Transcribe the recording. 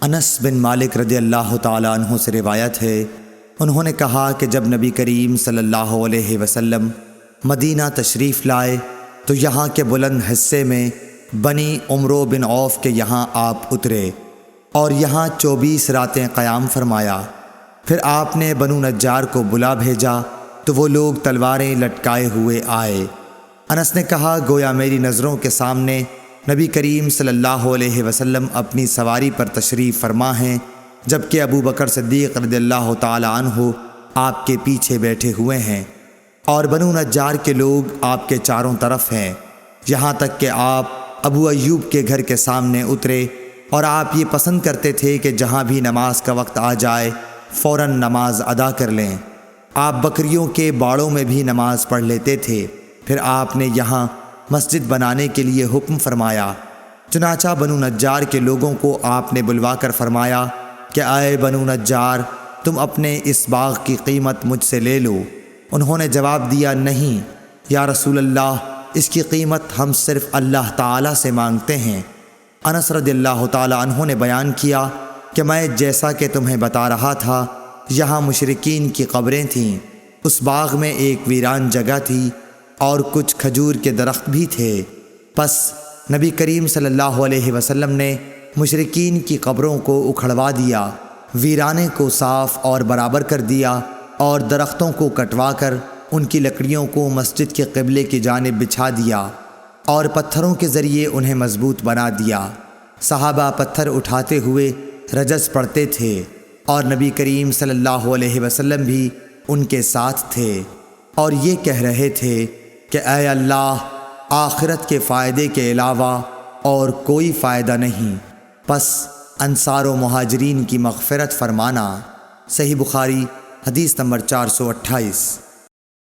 انس بن مالک رضی اللہ تعالیٰ عنہ سے روایت ہے، انہوں نے کہا کہ جب نبی کریم صلی اللہ علیہ وسلم مدینہ تشریف لائے تو یہاں کے بلند حصے میں بنی عمرو بن عوف کے یہاں آپ اترے اور یہاں 24 راتیں قیام فرمایا۔ پھر آپ نے بنو نجار کو بلا بھیجا تو وہ لوگ تلواریں لٹکائے ہوئے آئے۔ انس نے کہا گویا میری نظروں کے سامنے نبی کریم صلی اللہ علیہ وسلم اپنی سواری پر تشریف فرما ہیں، جبکہ ابو بکر صدیق رضی اللہ تعالی عنہ آپ کے پیچھے بیٹھے ہوئے ہیں اور بنو نجار کے لوگ آپ کے چاروں طرف ہیں، یہاں تک کہ آپ ابو ایوب کے گھر کے سامنے اترے اور آپ یہ پسند کرتے تھے کہ جہاں بھی نماز کا وقت آ جائے فوراً نماز ادا کر لیں۔ آپ بکریوں کے باڑوں میں بھی نماز پڑھ لیتے تھے۔ پھر آپ نے یہاں مسجد بنانے کے لیے حکم فرمایا، چنانچہ بنو نجار کے لوگوں کو آپ نے بلوا کر فرمایا کہ اے بنو نجار، تم اپنے اس باغ کی قیمت مجھ سے لے لو۔ انہوں نے جواب دیا، نہیں یا رسول اللہ، اس کی قیمت ہم صرف اللہ تعالیٰ سے مانگتے ہیں۔ انس رضی اللہ تعالیٰ عنہ نے بیان کیا کہ میں جیسا کہ تمہیں بتا رہا تھا یہاں مشرکین کی قبریں تھیں، اس باغ میں ایک ویران جگہ تھی اور کچھ کھجور کے درخت بھی تھے۔ پس نبی کریم صلی اللہ علیہ وسلم نے مشرکین کی قبروں کو اکھڑوا دیا، ویرانے کو صاف اور برابر کر دیا اور درختوں کو کٹوا کر ان کی لکڑیوں کو مسجد کے قبلے کی جانب بچھا دیا اور پتھروں کے ذریعے انہیں مضبوط بنا دیا۔ صحابہ پتھر اٹھاتے ہوئے رجز پڑھتے تھے اور نبی کریم صلی اللہ علیہ وسلم بھی ان کے ساتھ تھے اور یہ کہہ رہے تھے کہ اے اللہ، آخرت کے فائدے کے علاوہ اور کوئی فائدہ نہیں، پس انصار و مہاجرین کی مغفرت فرمانا۔ صحیح بخاری حدیث نمبر 428۔